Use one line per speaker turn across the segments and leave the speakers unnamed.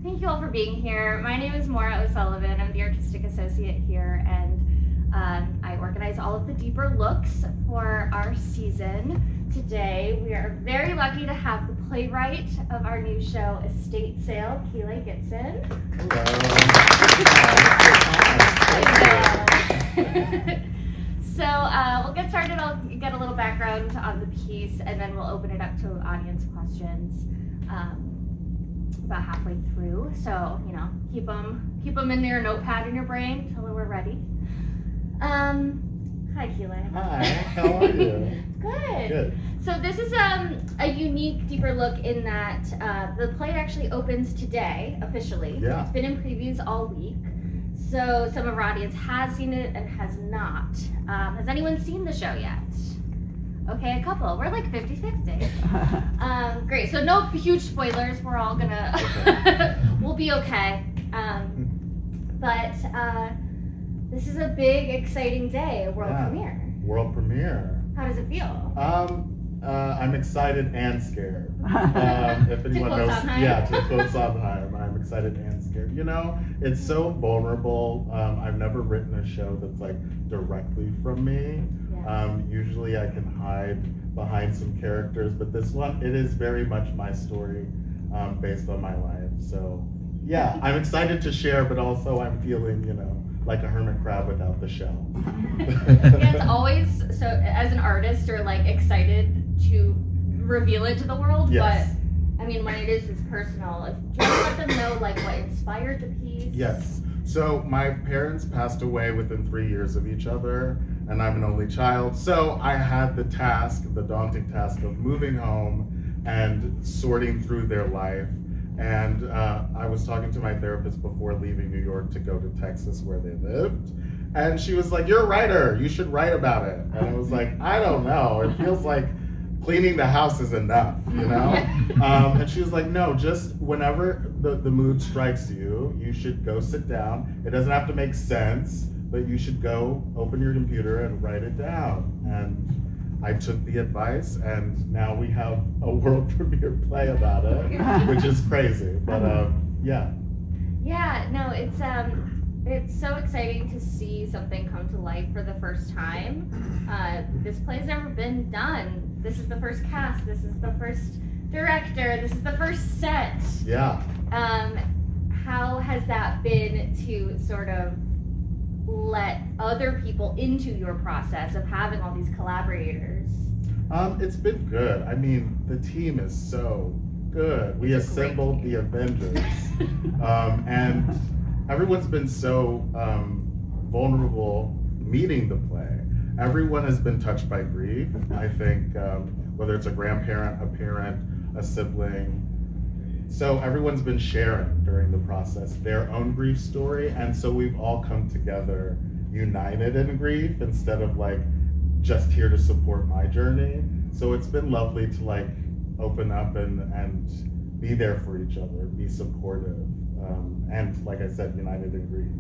Thank you all for being here. My name is Maura O'Sullivan. I'm the artistic associate here, and I organize all of the deeper looks for our season. Today, we are very lucky to have the playwright of our new show, Estate Sale, Keelay, Gipson. So we'll get started. I'll get a little background on the piece, and then we'll open it up to audience questions about halfway through. So keep them in your notepad in your brain until we're ready. Hi, Keelay.
Hi. How are you?
Good. So this is a unique, deeper look in that the play actually opens today officially.
Yeah.
It's been in previews all week. So some of our audience has seen it and has not. Has anyone seen the show yet? Okay, a couple. We're like 50-50. Great. So no huge spoilers. We're all gonna, we'll be okay. But this is a big, exciting day, a world premiere.
World premiere.
How does it feel?
I'm excited and scared. If anyone knows, to quote Sondheim, I'm excited and scared. It's so vulnerable. I've never written a show that's like directly from me. Yeah. Usually I can hide behind some characters, but this one, it is very much my story, based on my life. So yeah, I'm excited to share, but also I'm feeling, like a hermit crab without the shell.
Yeah, it's always, so as an artist, you're like excited to reveal it to the world,
yes.
But I mean, when it is, it's personal. Do you want to let them know like what inspired the piece?
Yes. So my parents passed away within 3 years of each other, and I'm an only child. So I had the daunting task of moving home and sorting through their life. And I was talking to my therapist before leaving New York to go to Texas where they lived. And she was like, "You're a writer, you should write about it." And I was like, "I don't know, it feels like cleaning the house is enough, And she was like, "No, just whenever the mood strikes you, you should go sit down. It doesn't have to make sense, but you should go open your computer and write it down." And I took the advice, and now we have a world premiere play about it, which is crazy. But yeah.
Yeah, no, it's so exciting to see something come to life for the first time. This play's never been done. This is the first cast. This is the first director. This is the first set.
Yeah.
How has that been to sort of let other people into your process of having all these collaborators?
It's been good. I mean, the team is so good. We assembled the Avengers, and everyone's been so vulnerable meeting the play. Everyone has been touched by grief. I think whether it's a grandparent, a parent, a sibling. So everyone's been sharing during the process their own grief story, and so we've all come together united in grief instead of like just here to support my journey. So it's been lovely to like open up and be there for each other, be supportive, and like I said, united in grief.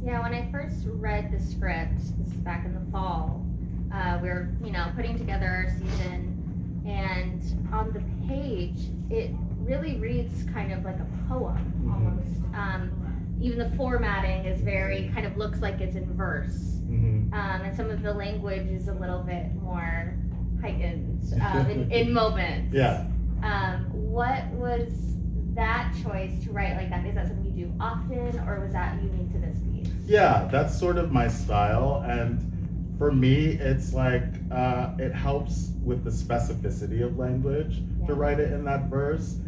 Yeah, when I first read the script, this is back in the fall, we were putting together our season, and on the page it really reads kind of like a poem almost. Even the formatting is very kind of looks like it's in verse, and some of the language is a little bit more heightened in moments.
Yeah.
What was that choice to write like that? Is that something you do often, or was that unique to this piece?
Yeah, that's sort of my style, and for me, it's like it helps with the specificity of language to write it in that verse.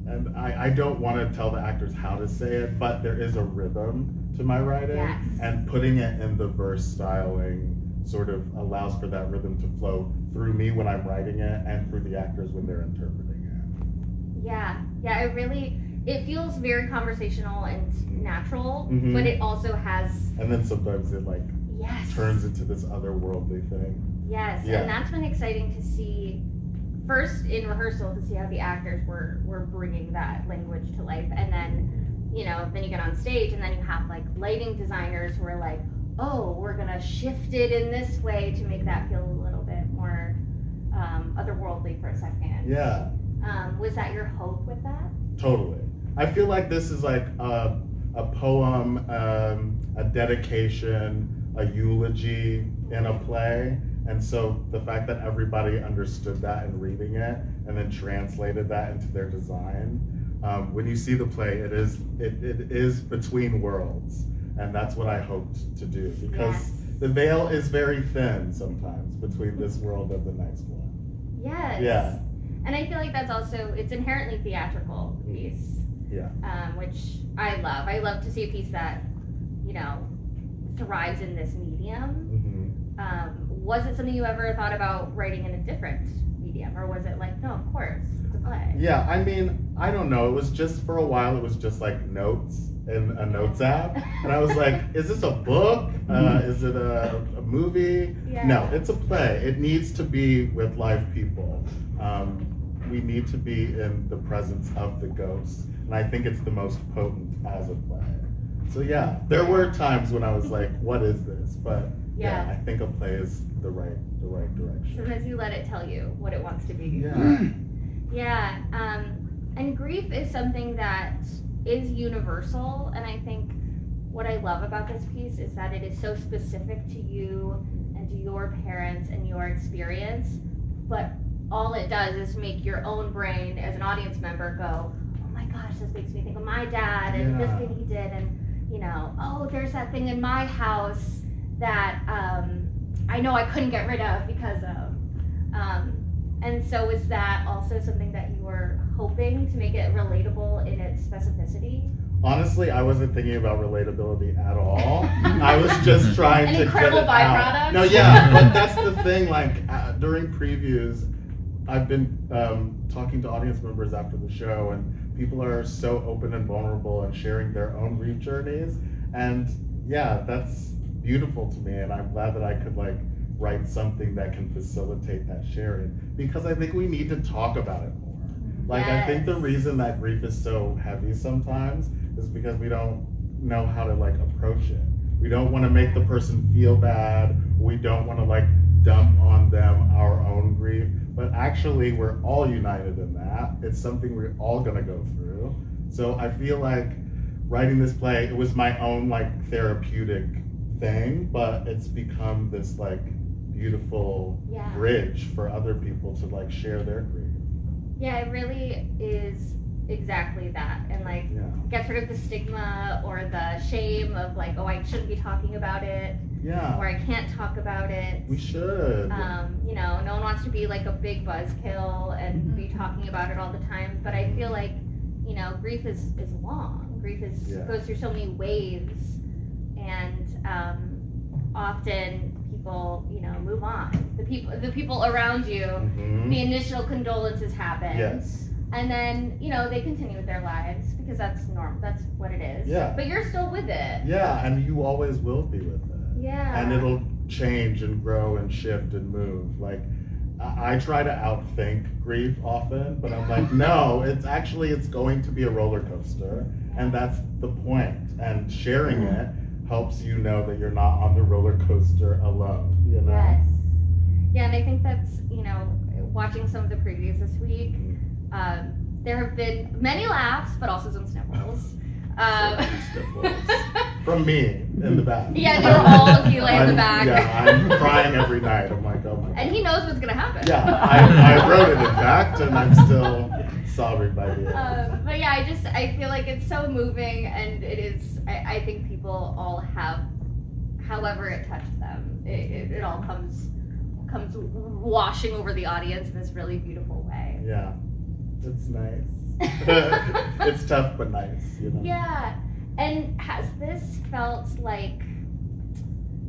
And I don't want to tell the actors how to say it, but there is a rhythm to my writing, and putting it in the verse styling sort of allows for that rhythm to flow through me when I'm writing it and through the actors when they're interpreting it.
Yeah, it feels very conversational and natural, but it also has...
And then sometimes it like turns into this otherworldly thing.
Yes, and that's been exciting to see. First in rehearsal to see how the actors were bringing that language to life, and then then you get on stage and then you have like lighting designers who are like, oh, we're gonna shift it in this way to make that feel a little bit more otherworldly for a second.
Yeah.
Was that your hope with that?
Totally. I feel like this is like a poem, a dedication, a eulogy in a play. And so the fact that everybody understood that in reading it and then translated that into their design, when you see the play, it is between worlds. And that's what I hoped to do, because the veil is very thin sometimes between this world and the next one.
Yes.
Yeah.
And I feel like that's also, it's inherently theatrical piece.
Yeah.
Which I love. I love to see a piece that, you know, thrives in this medium. Was it something you ever thought about writing in a different medium, or was it like, no, of course, it's a play?
Yeah, I mean, I don't know. It was just, for a while, it was just like notes in a notes app. And I was like, is this a book? Is it a movie?
Yeah.
No, it's a play. It needs to be with live people. We need to be in the presence of the ghosts. And I think it's the most potent as a play. So yeah, there were times when I was like, what is this? But yeah, I think a play is the right direction.
Sometimes you let it tell you what it wants to be.
Yeah.
Yeah. And grief is something that is universal, and I think what I love about this piece is that it is so specific to you and to your parents and your experience, but all it does is make your own brain as an audience member go, oh my gosh, this makes me think of my dad and this thing he did, and you know, oh, there's that thing in my house that I know I couldn't get rid of because of. And so is that also something that you were hoping to make it relatable in its specificity?
Honestly, I wasn't thinking about relatability at all. I was just trying to get it out. No, yeah, but that's the thing. Like during previews, I've been talking to audience members after the show, and people are so open and vulnerable and sharing their own grief journeys. And yeah, that's beautiful to me, and I'm glad that I could like write something that can facilitate that sharing, because I think we need to talk about it more. Like, I think the reason that grief is so heavy sometimes is because we don't know how to like approach it. We don't want to make the person feel bad. We don't want to like dump on them our own grief, but actually we're all united in that. It's something we're all gonna go through. So I feel like writing this play, it was my own like therapeutic thing, but it's become this like beautiful bridge for other people to like share their grief.
Yeah, it really is exactly that, and like gets rid of the stigma or the shame of like, oh, I shouldn't be talking about it, or I can't talk about it.
We should.
You know, no one wants to be like a big buzzkill and be talking about it all the time, but I feel like, you know, grief is long. Grief is goes through so many waves, and often people, you know, move on. The people around you, the initial condolences happen.
Yes.
And then, you know, they continue with their lives because that's normal. That's what it is.
Yeah.
But you're still with it.
Yeah, and you always will be with it.
Yeah.
And it'll change and grow and shift and move. Like, I try to outthink grief often, but I'm like, no, it's going to be a roller coaster, and that's the point. And sharing it helps you know that you're not on the roller coaster alone, you know?
Yes. Yeah, and I think that's, you know, watching some of the previews this week, there have been many laughs, but also some sniffles.
From me in the back.
Yeah, they were all Keelay in the back.
Yeah, I'm crying every night. I'm like, oh my God.
And he knows what's gonna happen.
Yeah, I wrote it in fact, and I'm still sobbing by the end.
But yeah, I feel like it's so moving, and it is. I think people all have, however it touched them, it all comes washing over the audience in this really beautiful way.
Yeah, it's nice. It's tough but nice, you know.
Yeah, and has this felt like,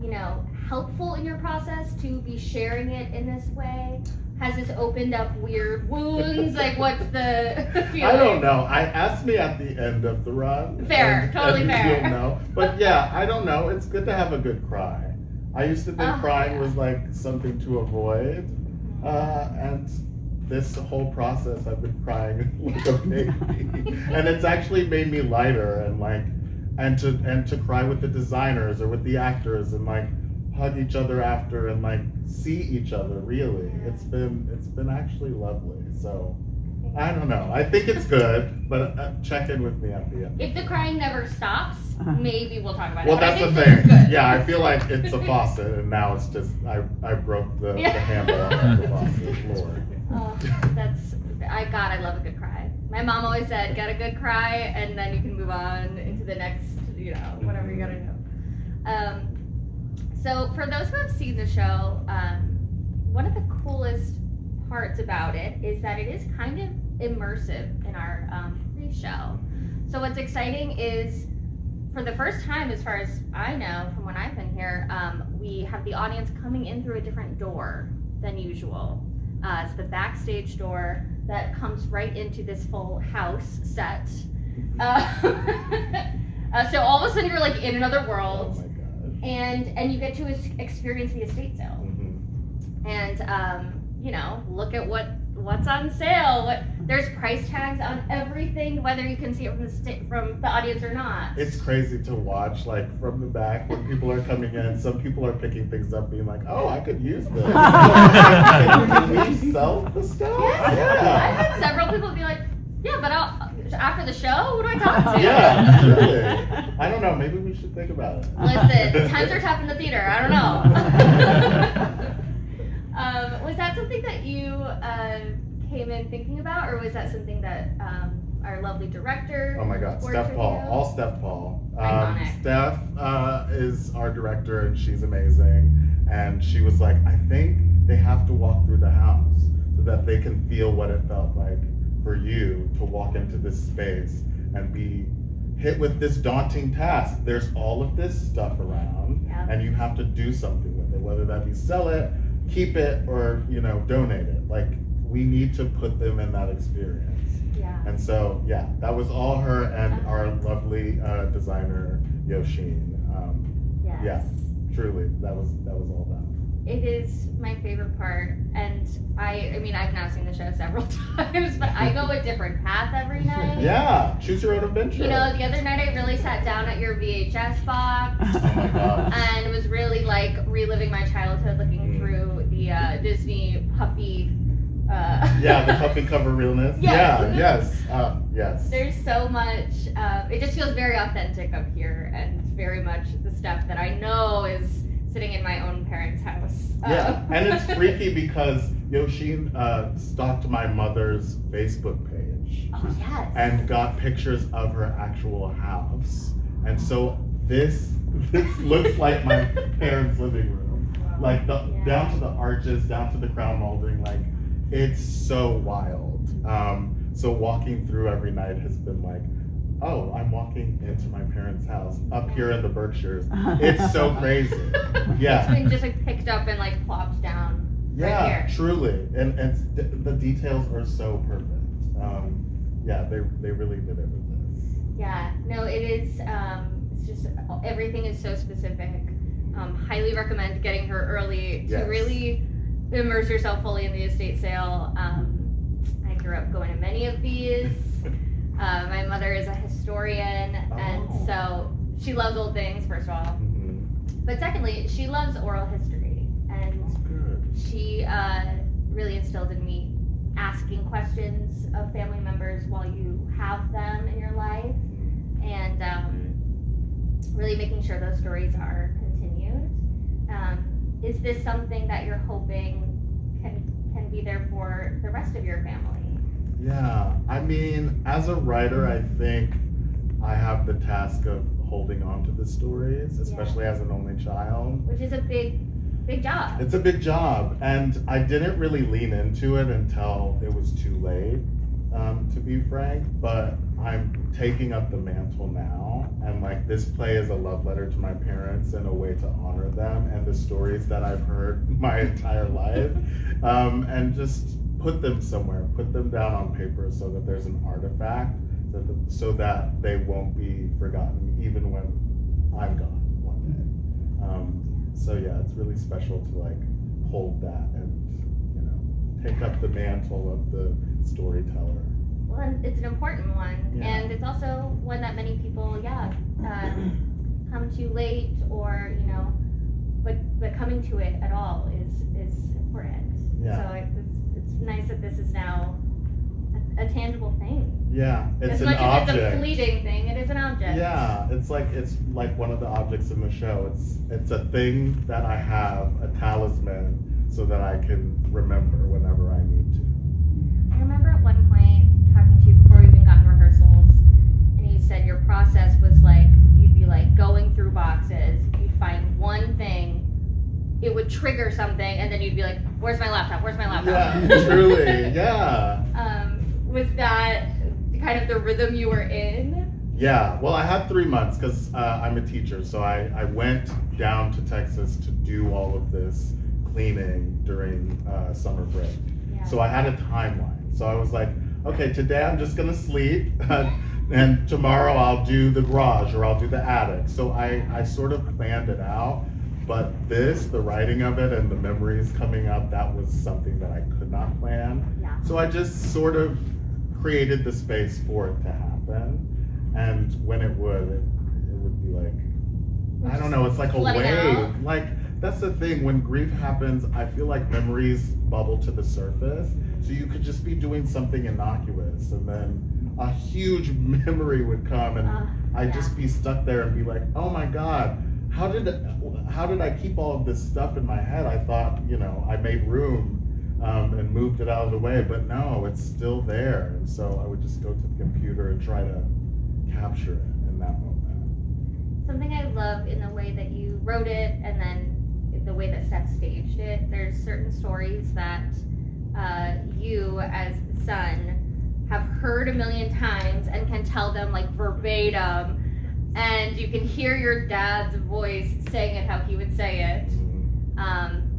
you know, helpful in your process to be sharing it in this way? Has this opened up weird wounds? Like, what's the feeling?
I don't know. Ask me at the end of the run.
Fair, totally fair.
You'll know. But yeah, I don't know. It's good to have a good cry. I used to think crying was like something to avoid, and this whole process I've been crying like a baby, and it's actually made me lighter and like, and to cry with the designers or with the actors and like hug each other after and like see each other. Really, it's been actually lovely. So I don't know. I think it's good, but check in with me at the end.
If the crying never stops, maybe we'll talk about
Well,
it. Well,
that's the thing. Yeah, I feel like it's a faucet, and now it's just I broke the handle off the faucet. Lord.
Oh, I love a good cry. My mom always said, get a good cry, and then you can move on into the next, whatever you gotta do. So for those who have seen the show, one of the coolest parts about it is that it is kind of immersive in our pre-show. So what's exciting is, for the first time, as far as I know from when I've been here, we have the audience coming in through a different door than usual. It's the backstage door that comes right into this full house set. So all of a sudden you're like in another world.
Oh my God.
And you get to experience the estate sale.
Mm-hmm.
And look at what's on sale. There's price tags on everything, whether you can see it from the audience or not.
It's crazy to watch, like from the back when people are coming in. Some people are picking things up, being like, "Oh, I could use this." Can we sell the stuff?
Yes.
Yeah.
I've had several people be like, "Yeah, but after the show, who do I talk to?"
Yeah, really. I don't know. Maybe we should think about it.
Listen, times are tough in the theater. I don't know. Was that something that you came in thinking about, or was that something that our lovely director?
Oh my God,
worked
Steph
with
Paul,
you?
all Steph Paul.
Iconic.
Steph is our director, and she's amazing. And she was like, I think they have to walk through the house so that they can feel what it felt like for you to walk into this space and be hit with this daunting task. There's all of this stuff around, and you have to do something with it, whether that be sell it, keep it, or donate it. Like, we need to put them in that experience.
Yeah.
And so, yeah, that was all her and our lovely designer Yoshin.
Yes.
Yeah, truly, that was all that.
It is my favorite part, and I mean, I've now seen the show several times, but I go a different path every night.
Yeah, choose your own adventure.
The other night I really sat down at your VHS box.
Oh my gosh.
And was really like reliving my childhood, looking through the Disney puffy.
Yeah, the puffy cover realness.
Yes.
Yeah, yes.
There's so much. It just feels very authentic up here, and very much the stuff that I know is sitting in my own parents' house.
Yeah, and it's freaky because Yoshin stalked my mother's Facebook page.
Oh yes.
And got pictures of her actual house. And so this looks like my parents' living room. Like down to the arches, down to the crown molding, like it's so wild. So walking through every night has been like, oh, I'm walking into my parents' house up here in the Berkshires. It's so crazy. Yeah.
It's been just like picked up and like plopped down.
Yeah,
right here.
truly. And the details are so perfect. Yeah, they really did it with this.
Yeah, no, it is, it's just, everything is so specific. Highly recommend getting her early to really immerse yourself fully in the estate sale. I grew up going to many of these. My mother is a historian, and so she loves old things, first of all.
Mm-hmm.
But secondly, she loves oral history, and she really instilled in me asking questions of family members while you have them in your life, and really making sure those stories are continued. Is this something that you're hoping can be there for the rest of your family?
Yeah, I mean, as a writer, I think I have the task of holding on to the stories, especially as an only child.
Which is a big job.
It's a big job, and I didn't really lean into it until it was too late, to be frank, but I'm taking up the mantle now, and like this play is a love letter to my parents and a way to honor them and the stories that I've heard my entire life, and just put them somewhere, put them down on paper so that there's an artifact, so that they won't be forgotten even when I'm gone one day. So yeah, it's really special to like hold that and take up the mantle of the storyteller.
Well, and it's an important one, and it's also one that many people, come to late, or but coming to it at all is important.
Yeah.
So it's nice that this is now a a tangible thing.
Yeah, it's
as
an
much
object.
as it's a fleeting thing, it is an object.
Yeah, it's like one of the objects in the show. It's a thing that I have, a talisman, so that I can remember whenever I need to.
I remember at one point talking to you before we even got in rehearsals, and you said your process was like, you'd be like going through boxes, you'd find one thing, it would trigger something, and then you'd be like, where's my laptop, where's my laptop?
Yeah, truly, yeah.
Was that kind of the rhythm you were in?
Yeah, well, I had 3 months because I'm a teacher, so I went down to Texas to do all of this cleaning during summer break.
Yeah.
So I had a timeline. So I was like, okay, today I'm just gonna sleep, and tomorrow I'll do the garage or I'll do the attic. So I sort of planned it out, but the writing of it and the memories coming up, that was something that I could not plan.
Yeah.
So I just sort of created the space for it to happen, and when it would be like, I don't know, it's like a
Letting
wave.
out.
Like, that's the thing, when grief happens, I feel like memories bubble to the surface, so you could just be doing something innocuous, and then a huge memory would come, and I'd just be stuck there and be like, oh my God, how did I keep all of this stuff in my head? I thought, I made room and moved it out of the way, but no, it's still there. And so I would just go to the computer and try to capture it in that moment.
Something I love in the way that you wrote it, and then the way that Steph staged it, there's certain stories that you as the son have heard a million times and can tell them like verbatim, and you can hear your dad's voice saying it how he would say it.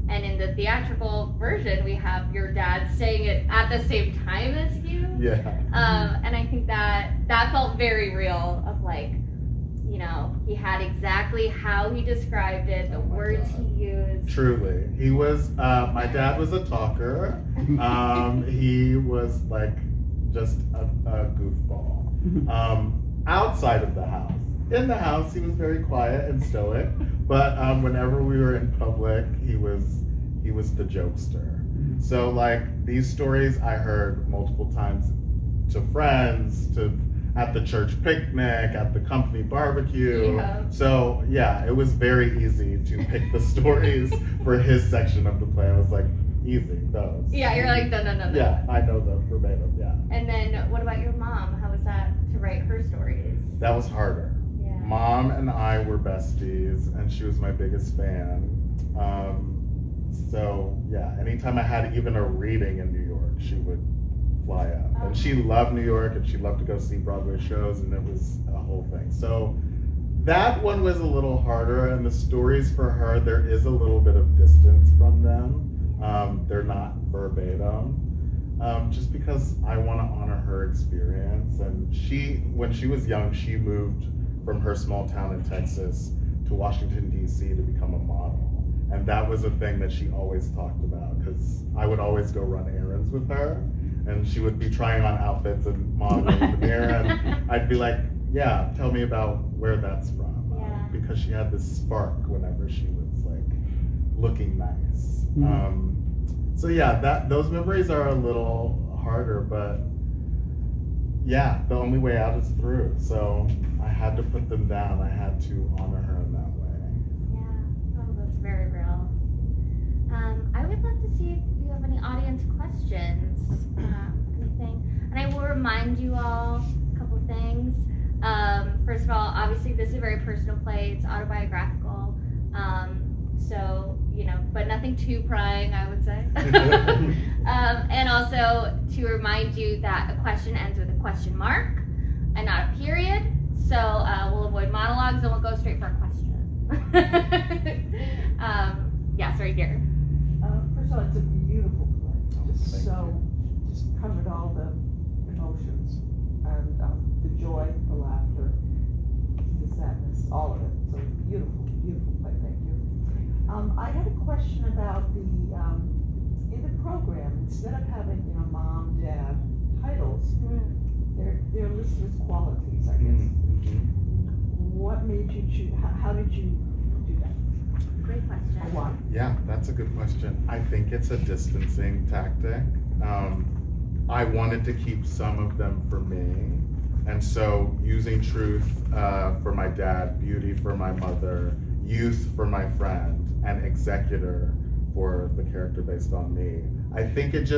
And in the theatrical version, we have your dad saying it at the same time as you.
Yeah.
And I think that felt very real, of like, he had exactly how he described it, the words he used.
Truly. He was, my dad was a talker. He was like just a goofball. Outside of the house. In the house, he was very quiet and stoic, but whenever we were in public, he was the jokester. So like, these stories I heard multiple times to friends, at the church picnic, at the company barbecue.
Yeah.
So yeah, it was very easy to pick the stories for his section of the play. I was like, easy, those.
Yeah, you're like, no.
Yeah, I know them verbatim, yeah.
And then what about your mom? How was that to write her stories?
That was harder.
Yeah.
Mom and I were besties, and she was my biggest fan. So yeah, anytime I had even a reading in New York, she would fly up.
Oh.
And she loved New York, and she loved to go see Broadway shows, and it was a whole thing. So that one was a little harder, and the stories for her, there is a little bit of distance from them. They're not verbatim, just because I want to honor her experience. And when she was young, she moved from her small town in Texas to Washington, D.C. to become a model. And that was a thing that she always talked about, because I would always go run errands with her, and she would be trying on outfits and modeling in the mirror, and I'd be like, yeah, tell me about where that's from.
Yeah.
Because she had this spark whenever she was like looking nice.
Mm-hmm.
So yeah, those memories are a little harder, but yeah, the only way out is through. So I had to put them down. I had to honor her in that way.
Yeah, oh, that's very real. I would love to see if you have any audience questions, anything. And I will remind you all a couple things. First of all, obviously this is a very personal play. It's autobiographical. So, but nothing too prying, I would say. And also to remind you that a question ends with a question mark and not a period. So we'll avoid monologues and we'll go straight for a question. Yes, right here.
First of all, it's a beautiful play.
Thank
Just covered all the emotions and the joy, the laughter, the sadness, all of it. So beautiful, beautiful play. Thank you. I had a question about in the program, instead of having mom, dad titles, they're listed as qualities, I guess. What made you choose? How did you do that?
Great question.
Why?
Yeah, that's a good question. I think it's a distancing tactic. I wanted to keep some of them for me. And so using truth for my dad, beauty for my mother, youth for my friend, and executor for the character based on me. I think it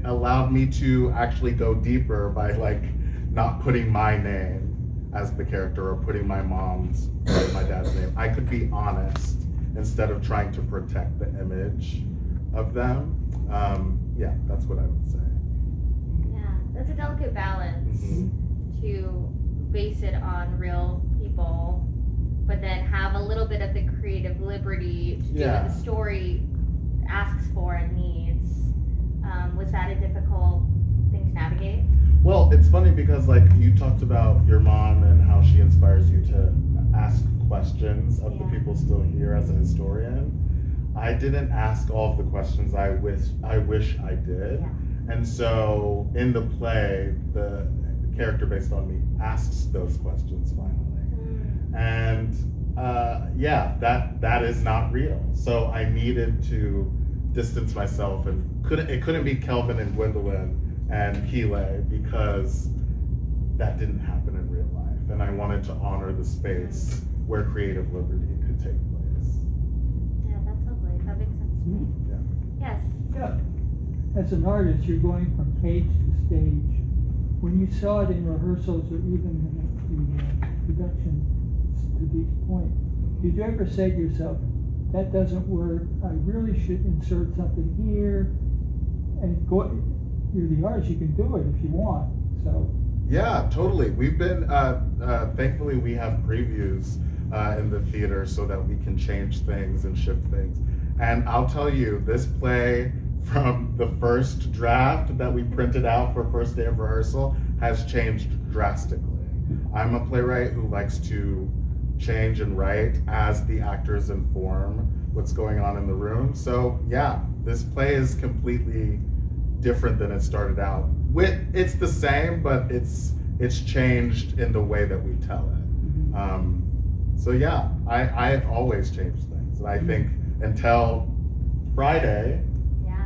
allowed me to actually go deeper by like not putting my name as the character or putting my mom's or my dad's name. I could be honest instead of trying to protect the image of them. Yeah, that's what I would say.
Yeah, that's a delicate balance to base it on real people, but then have a little bit of the creative liberty to do what the story asks for and needs. Was that a difficult thing to navigate?
Well, it's funny because like you talked about your mom and how she inspires you to ask questions of the people still here as a historian. I didn't ask all of the questions I wish I did.
Yeah.
And so in the play, the character based on me asks those questions finally. And that is not real. So I needed to distance myself, and it couldn't be Kelvin and Gwendolyn and Keelay because that didn't happen in real life. And I wanted to honor the space where creative liberty could take place.
Yeah, that's lovely. That makes sense to me. Yes.
Yeah. As an artist, you're going from page to stage. When you saw it in rehearsals or even in the production to this point, did you ever say to yourself, that doesn't work, I really should insert something here, and go, you're the artist, you can do it if you want, so.
Yeah, totally. We've been, thankfully we have previews in the theater so that we can change things and shift things. And I'll tell you, this play from the first draft that we printed out for first day of rehearsal has changed drastically. I'm a playwright who likes to change and write as the actors inform what's going on in the room. So yeah, this play is completely different than it started out. It's the same, but it's changed in the way that we tell it. So yeah, I always change things. And I think until Friday,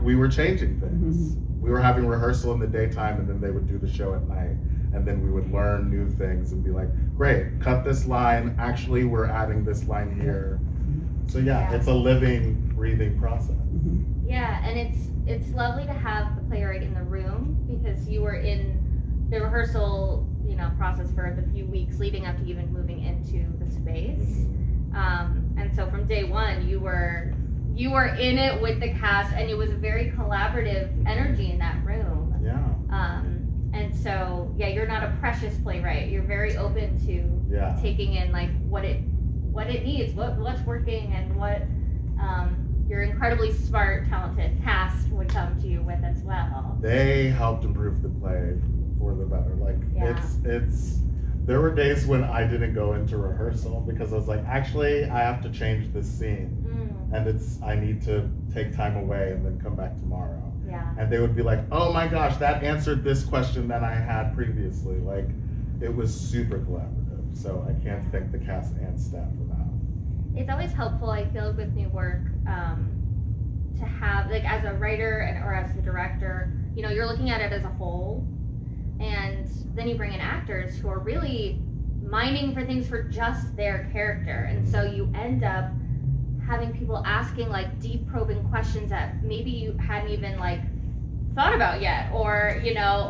we were changing things. We were having rehearsal in the daytime and then they would do the show at night. And then we would learn new things and be like, great, cut this line. Actually, we're adding this line here. So yeah, it's a living, breathing process.
Yeah, and it's lovely to have the playwright in the room because you were in the rehearsal, process for the few weeks leading up to even moving into the space. And so from day one, you were in it with the cast, and it was a very collaborative energy in that room.
Yeah.
And so, you're not a precious playwright. You're very open to taking in like what it needs, what's working, and what your incredibly smart, talented cast would come to you with as well.
They helped improve the play for the better. Like there were days when I didn't go into rehearsal because I was like, actually, I have to change this scene. And I need to take time away and then come back tomorrow.
Yeah.
And they would be like, oh my gosh, that answered this question that I had previously. Like, it was super collaborative. So I can't thank the cast and staff for that.
It's always helpful, I feel, with new work, to have, like, as a writer or as a director, you're looking at it as a whole. And then you bring in actors who are really mining for things for just their character. And so you end up having people asking like deep probing questions that maybe you hadn't even like thought about yet, or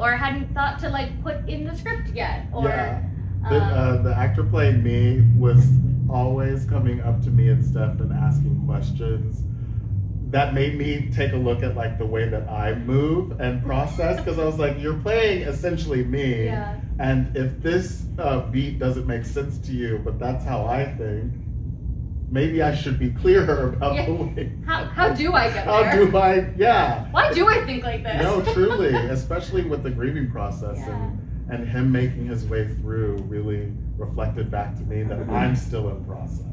or hadn't thought to like put in the script yet. Or
the actor playing me was always coming up to me and stuff and asking questions that made me take a look at like the way that I move and process, because I was like, you're playing essentially me, and if this beat doesn't make sense to you, but that's how I think, maybe I should be clearer about the way.
How do I get there?
How do I,
Why do I think like this?
No, truly, especially with the grieving process and him making his way through really reflected back to me that I'm still in process,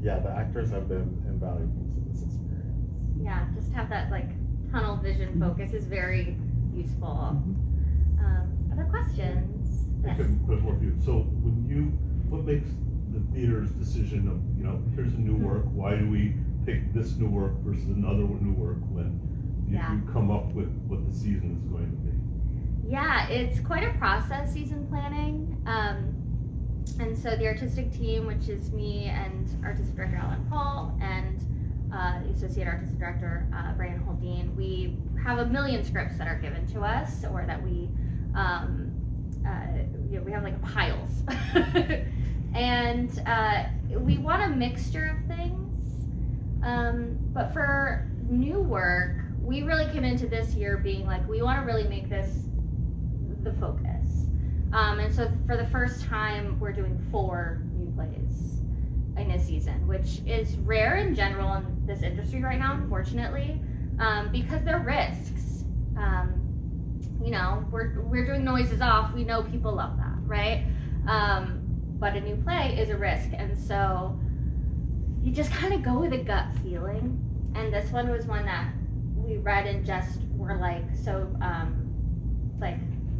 the actors have been invaluable to this experience.
Yeah, just have that like tunnel vision focus is very useful. Other questions?
I could put more for you. So what makes the theater's decision of, here's a new work, why do we pick this new work versus another new work when
Yeah.
you come up with what the season is going to be?
Yeah, it's quite a process, season planning. And so the artistic team, which is me and artistic director Alan Paul and the associate artistic director Brian Holdeen, we have a million scripts that are given to us, or that we we have like piles, and we want a mixture of things. But for new work, we really came into this year being like, we want to really make this the focus. And so for the first time, we're doing 4 new plays in a season, which is rare in general in this industry right now, unfortunately, because they're risks. You know, we're doing noises off. We know people love that, right? But a new play is a risk, and so you just kind of go with a gut feeling. And this one was one that we read and just were like so like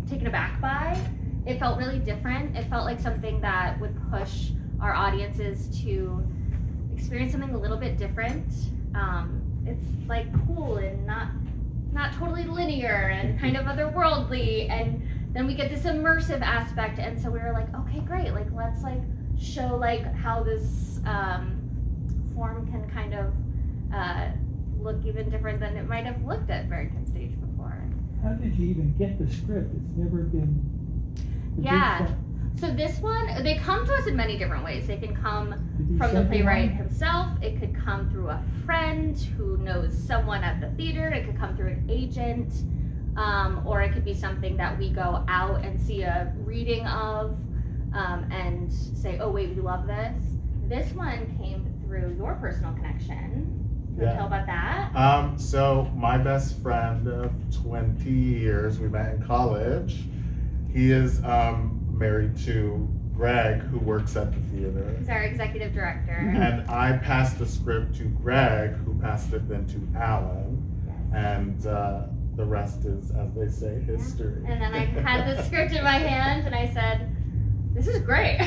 taken aback by. It felt really different. It felt like something that would push our audiences to experience something a little bit different. It's like cool and not totally linear and kind of otherworldly, and then we get this immersive aspect, and so we were like, okay, great, like let's like show like how this form can kind of look even different than it might have looked at Barrington stage before.
How did you even get the script? It's never been produced.
Yeah. So this one, they come to us in many different ways. They can come
Did you
from the
send
playwright
one?
himself. It could come through a friend who knows someone at the theater. It could come through an agent, or it could be something that we go out and see a reading of, and say, oh wait, we love this. This one came through your personal connection. Can you tell about that?
So my best friend of 20 years, we met in college. He is married to Greg, who works at the theater.
He's our executive director.
And I passed the script to Greg, who passed it then to Alan. And the rest is, as they say, history.
And then I had the script in my hands and I said, this is great.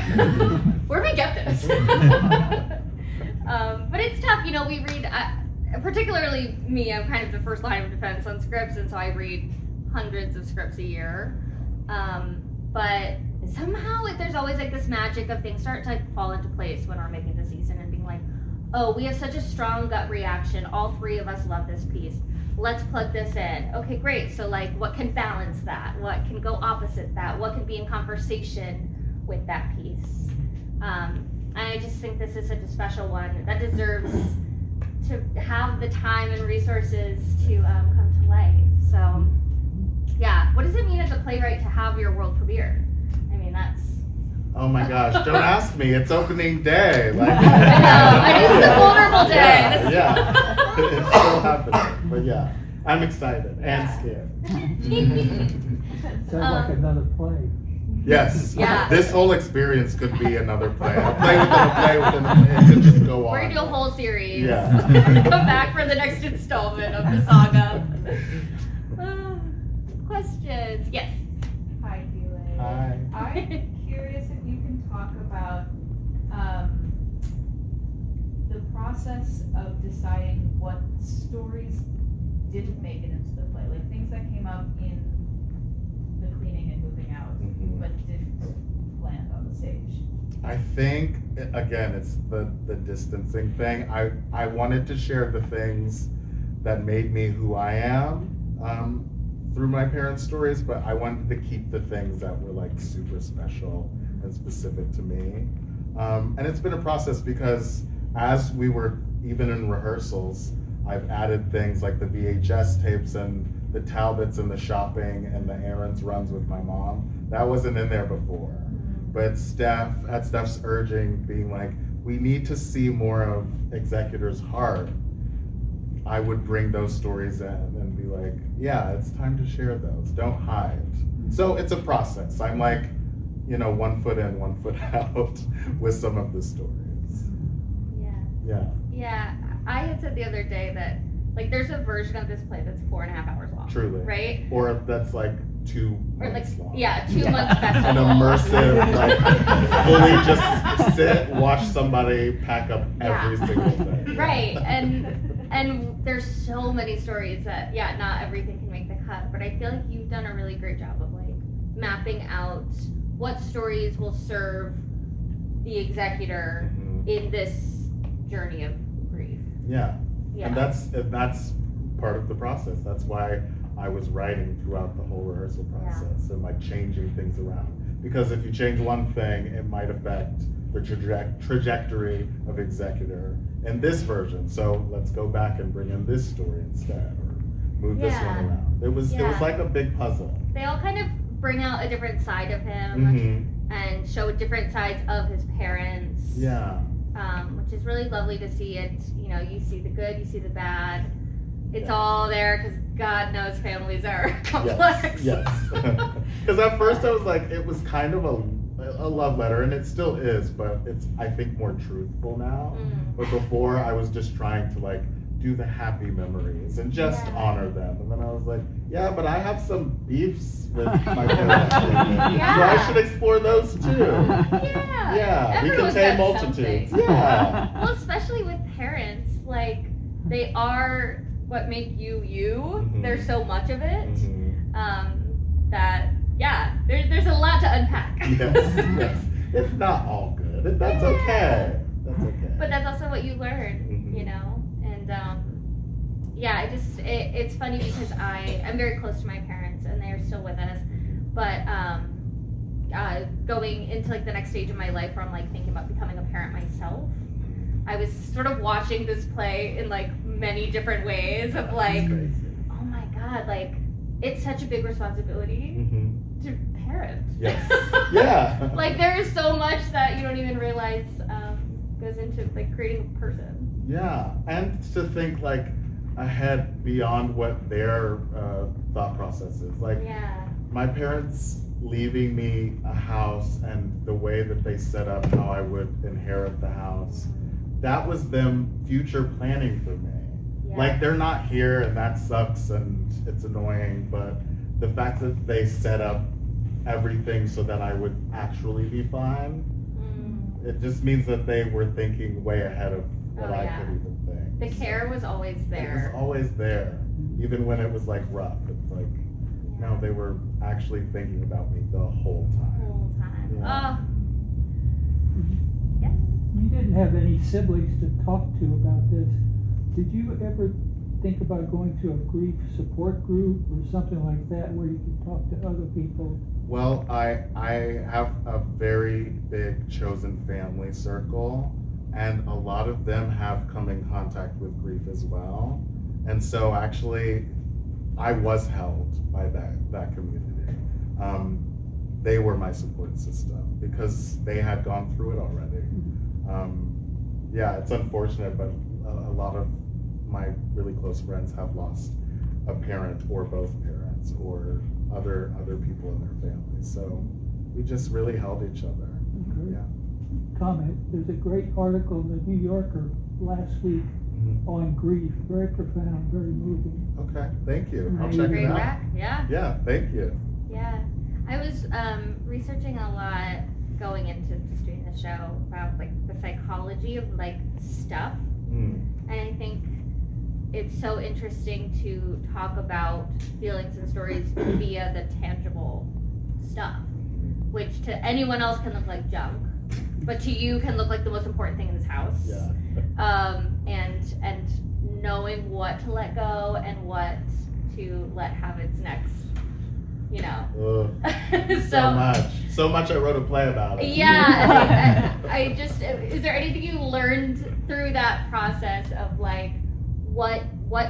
Where do we get this? But it's tough, you know, we read, particularly me, I'm kind of the first line of defense on scripts, and so I read hundreds of scripts a year. But somehow there's always like this magic of things start to like fall into place when we're making the season and being like, oh, we have such a strong gut reaction. All 3 of us love this piece. Let's plug this in. Okay, great. So like what can balance that? What can go opposite that? What can be in conversation with that piece? And I just think this is such a special one that deserves to have the time and resources to come to life. So yeah, what does it mean as a playwright to have your world premiere? I mean, that's...
Oh my gosh, don't ask me, it's opening day. Like,
I know, it's a vulnerable day.
Yeah, it's still happening, but yeah, I'm excited and scared.
Sounds like another play.
Yes,
Yeah.
this whole experience could be another play. A play within a play within a play, it could just go on.
We're gonna do a whole series.
Yeah.
Come back for the next installment of the saga. Questions? Yes.
Hi, Keelay.
Hi.
I'm curious if you can talk about the process of deciding what stories didn't make it into the play, like things that came up in the cleaning and moving out, but didn't land on the stage.
I think, again, it's the distancing thing. I wanted to share the things that made me who I am through my parents' stories, but I wanted to keep the things that were like super special and specific to me. And it's been a process because as we were even in rehearsals, I've added things like the VHS tapes and the Talbots and the shopping and the errands runs with my mom. That wasn't in there before. But at Steph's urging, being like, we need to see more of Executor's heart, I would bring those stories in and be like, yeah, it's time to share those. Don't hide. So it's a process. I'm like, you know, 1 foot in, 1 foot out with some of the stories.
Yeah.
Yeah.
Yeah. I had said the other day that like there's a version of this play that's 4.5 hours long.
Truly.
Right?
Or that's like 2
Or like
months long.
yeah, 2 month festival.
An immersive, like fully just sit, watch somebody pack up every single thing.
Right. And And there's so many stories that, not everything can make the cut, but I feel like you've done a really great job of like mapping out what stories will serve the executor in this journey of grief.
Yeah. And that's part of the process. That's why I was writing throughout the whole rehearsal process and like changing things around. Because if you change one thing, it might affect the trajectory of executor in this version. So let's go back and bring in this story instead, or move this one around. It was like a big puzzle.
They all kind of bring out a different side of him and show different sides of his parents.
Yeah.
Which is really lovely to see it. You know, you see the good, you see the bad. It's all there because God knows families are complex.
Yes. Because at first I was like, it was kind of a love letter, and it still is, but it's, I think, more truthful now. But before I was just trying to like do the happy memories and just honor them. And then I was like, yeah, but I have some beefs with my parents. So I should explore those too. Yeah. We
Everyone's
contain
got
multitudes.
something.
Yeah.
Well, especially with parents, like they are what make you you. There's so much of it that there's a lot to unpack.
Yes. It's not all good. That's okay. That's okay.
But that's also what you learn, you know. And it's funny because I'm very close to my parents and they are still with us. But going into like the next stage of my life where I'm like thinking about becoming a parent myself, I was sort of watching this play in like many different ways of like, oh my God, like it's such a big responsibility to parent.
Yes. Yeah.
Like there is so much that you don't even realize goes into like creating a person.
Yeah, and to think like ahead beyond what their thought process is. Like my parents leaving me a house and the way that they set up how I would inherit the house, that was them future planning for me. Like they're not here and that sucks and it's annoying, but the fact that they set up everything so that I would actually be fine, it just means that they were thinking way ahead of what I could even think.
The care was always there.
It was always there, even when it was like rough. It's like, no, they were actually thinking about me the whole time.
Yeah.
You didn't have any siblings to talk to about this. Did you ever think about going to a grief support group or something like that where you could talk to other people?
Well, I have a very big chosen family circle, and a lot of them have come in contact with grief as well. And so actually, I was held by that community. They were my support system because they had gone through it already. It's unfortunate, but a lot of my really close friends have lost a parent or both parents or other people in their families. So we just really held each other.
Comment. There's a great article in the New Yorker last week on grief. Very profound, very moving.
Okay, thank you. I'll check it out. Yeah, thank you.
Yeah, I was researching a lot going into just doing the show about like the psychology of like stuff, and I think it's so interesting to talk about feelings and stories via the tangible stuff, which to anyone else can look like junk, but to you can look like the most important thing in this house. And knowing what to let go and what to let have its next, you know.
So much I wrote a play about it.
I just, is there anything you learned through that process of like what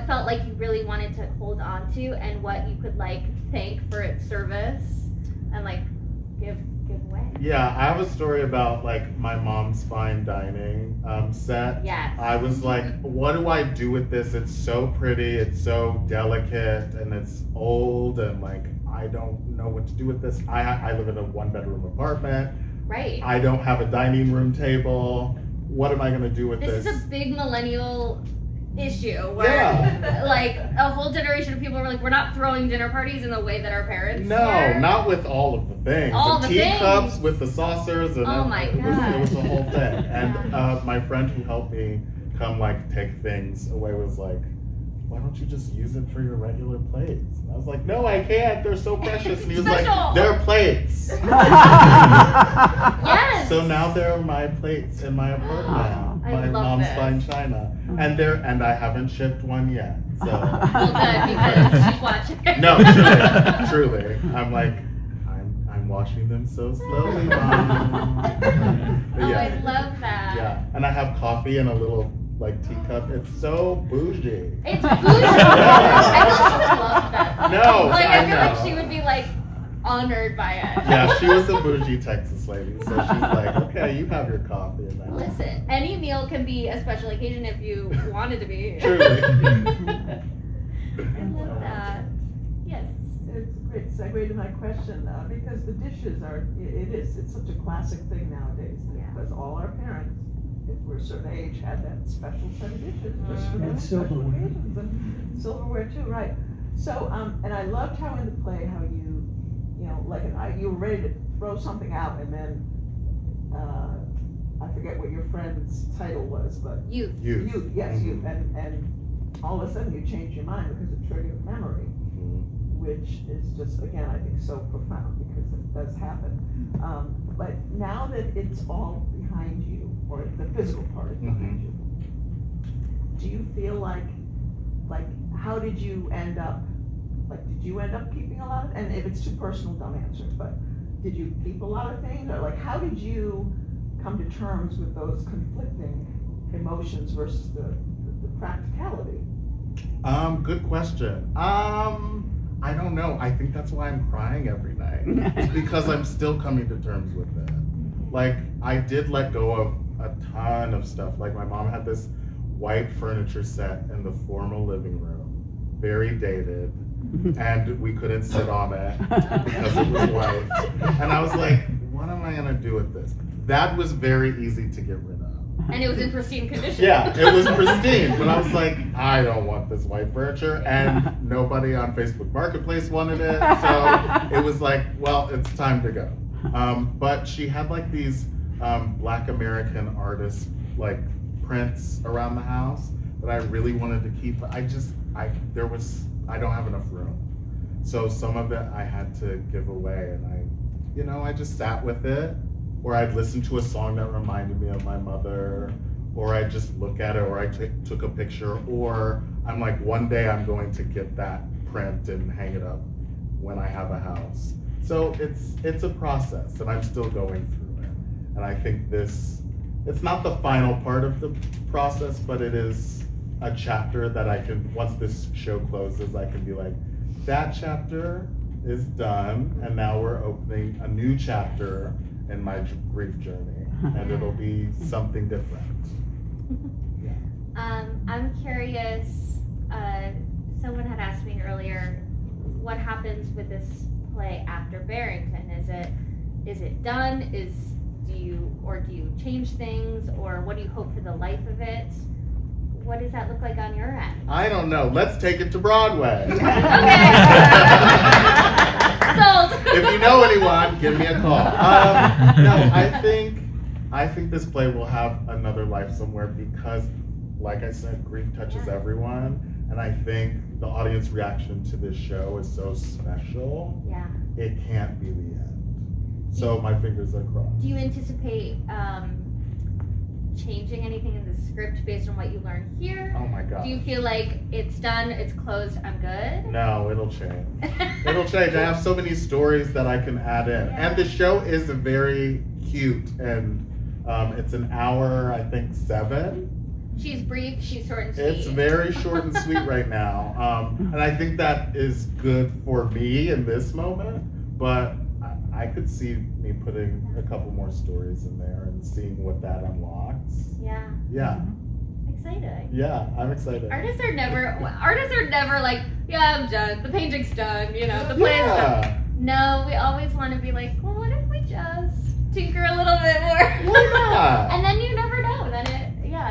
felt like you really wanted to hold on to and what you could like thank for its service and like give away?
Yeah, I have a story about like my mom's fine dining set.
Yes.
I was like, what do I do with this? It's so pretty, it's so delicate, and it's old, and like I don't know what to do with this. I live in a 1-bedroom apartment.
Right.
I don't have a dining room table. What am I gonna do with this?
This is a big millennial issue where like a whole generation of people were like, we're not throwing dinner parties in the way that our parents were.
Not with all of the things.
All
the
the
teacups
things.
with the saucers and
Oh my
it was a whole thing. And my friend who helped me come like take things away was like, why don't you just use it for your regular plates? And I was like, no, I can't. They're so precious. And he was like,
Special.
they're plates.
Yes.
So now they're my plates in my apartment.
I
My
love
mom's
this.
fine china. And I haven't shipped one yet. So
Well, good, because she's watching.
no, truly. I'm like, I'm washing them so slowly, Mom. But
Oh,
yeah.
I love that.
Yeah. And I have coffee in a little like teacup. It's so bougie.
It's bougie. I feel she would love that.
No,
Like, I feel
know.
like she would be like honored by it.
Yeah, she was a bougie Texas lady, so she's like, okay, you have your coffee. And then
Listen, any meal can be a special occasion if you want it to be.
Truly.
I love that. Yes.
It's a great segue to my question, because the dishes it's such a classic thing nowadays,
Yeah.
because all our parents, if we're a certain age, had that special set of dishes just for
And
those special
silverware.
occasions, and silverware too, right? So, and I loved how in the play, how you know, like, you were ready to throw something out, and then, I forget what your friend's title was, but
You.
Youth.
you, yes, you, and all of a sudden you changed your mind because it triggered memory,
Mhm.
which is just, again, I think so profound, because it does happen. But now that it's all behind you, or the physical part is behind you, do you feel like, how did you end up, did you end up keeping a lot of, and if it's too personal, don't answer, but did you keep a lot of things, or how did you come to terms with those conflicting emotions versus the practicality?
Good question. I don't know. I think that's why I'm crying every night. It's because I'm still coming to terms with it. Like, I did let go of a ton of stuff. Like, my mom had this white furniture set in the formal living room, very dated, and we couldn't sit on it because it was white. And I was like, what am I gonna do with this? That was very easy to get rid of.
And it was in pristine condition.
Yeah, it was pristine, but I was like, I don't want this white furniture, and nobody on Facebook Marketplace wanted it, so it was like, well, it's time to go. But she had like these Black American artists like prints around the house that I really wanted to keep. But I don't have enough room, so some of it I had to give away, and I just sat with it. Or I'd listen to a song that reminded me of my mother, or I'd just look at it, or I took a picture, or I'm like, one day I'm going to get that print and hang it up when I have a house. So it's a process, and I'm still going through it. And I think it's not the final part of the process, but it is a chapter that I can, once this show closes, I can be like, that chapter is done, and now we're opening a new chapter in my grief journey, and it'll be something different. Yeah.
I'm curious, someone had asked me earlier, what happens with this play after Barrington? Is it done? Do you change things, or what do you hope for the life of it? What does that look like on your end?
I don't know. Let's take it to Broadway.
Sold.
If you know anyone, give me a call. No, I think this play will have another life somewhere because, like I said, grief touches everyone, and I think the audience reaction to this show is so special.
Yeah.
It can't be the end. So my fingers are crossed.
Do you anticipate changing anything in the script based on what you learned here?
Oh my God.
Do you feel like it's done, it's closed, I'm good?
No, it'll change. It'll change. I have so many stories that I can add in.
Yeah.
And the show is very cute, and it's an hour, I think 7.
She's brief, she's short and sweet.
It's very short and sweet right now. And I think that is good for me in this moment, but I could see me putting a couple more stories in there and seeing what that unlocks.
Yeah.
Yeah.
Exciting.
Yeah, I'm excited.
Artists are never like, yeah, I'm done. The painting's done, the play is done.
Yeah.
No, we always want to be like, well, what if we just tinker a little bit more?
Why not?
And then you never know.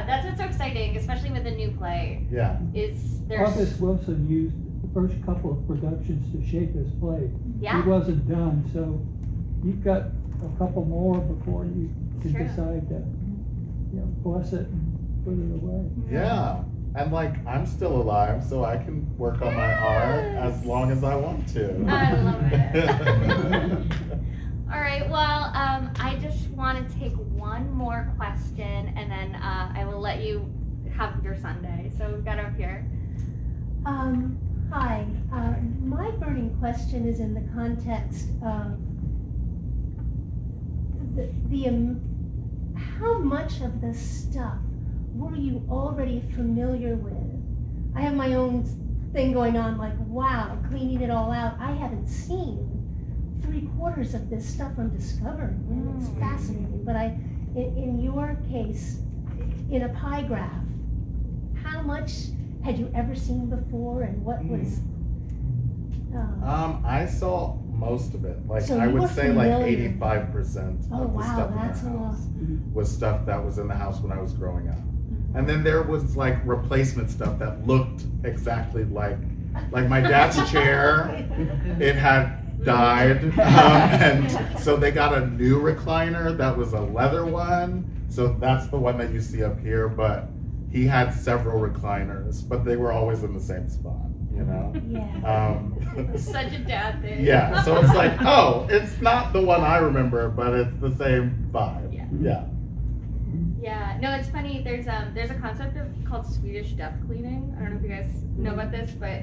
That's what's so exciting, especially with a new play.
Yeah.
August Wilson used the first couple of productions to shape his play.
Yeah.
He wasn't done, so you've got a couple more before you can
True.
decide to, bless it and put it away.
Yeah. And like, I'm still alive, so I can work on my art as long as I want to.
I love it. All right, well, I just want to take one more question, and then I will let you have your Sunday. So we've got up here.
Hi. My burning question is in the context of how much of this stuff were you already familiar with? I have my own thing going on, like, wow, cleaning it all out. I haven't seen 3/4 of this stuff I'm discovering, and it's fascinating. But in your case, in a pie graph, how much had you ever seen before, and what was?
I saw most of it. Like,
So
I
you
would
were
say like
familiar.
85%
Oh
of the
wow,
stuff
that's
in
a
the
lot.
house was stuff that was in the house when I was growing up. And then there was like replacement stuff that looked exactly like my dad's chair. It had died, and so they got a new recliner that was a leather one. So that's the one that you see up here. But he had several recliners, but they were always in the same spot. You know.
Yeah.
Such a dad thing.
Yeah. So it's like, oh, it's not the one I remember, but it's the same vibe.
Yeah.
Yeah.
Yeah, no, it's funny. There's a concept called Swedish death cleaning. I don't know if you guys know about this, but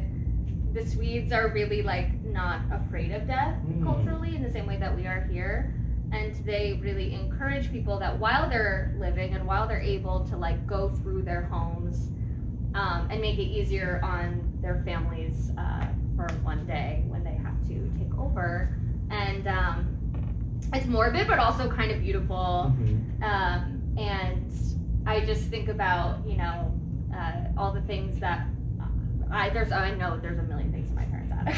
the Swedes are really like not afraid of death culturally in the same way that we are here, and they really encourage people that while they're living and while they're able to like go through their homes and make it easier on their families for one day when they have to take over, and it's morbid but also kind of beautiful. And I just think about, you know, all the things that I know there's a million things in my parents' attic.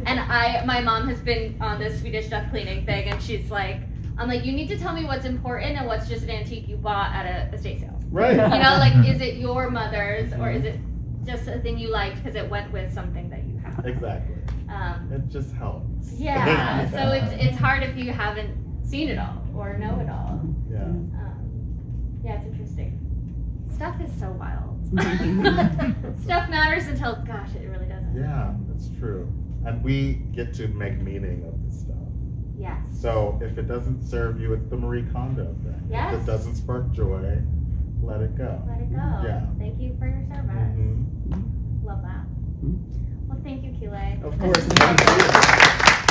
And my mom has been on this Swedish death cleaning thing, and she's like, I'm like, you need to tell me what's important and what's just an antique you bought at a estate sale.
Right.
You know, like, is it your mother's or is it just a thing you liked because it went with something that you have?
Exactly. It just helps.
Yeah, so it's hard if you haven't seen it all or know it all.
Yeah.
Yeah, it's interesting. Stuff is so wild. Stuff matters until, gosh, it really doesn't.
Yeah, that's true. And we get to make meaning of this stuff.
Yes.
So if it doesn't serve you, it's the Marie Kondo thing.
Yes.
If it doesn't spark joy, let it go.
Let it go.
Yeah.
Thank you for your service.
Mhm.
Love that. Well, thank you, Keelay.
Of course. Thank you.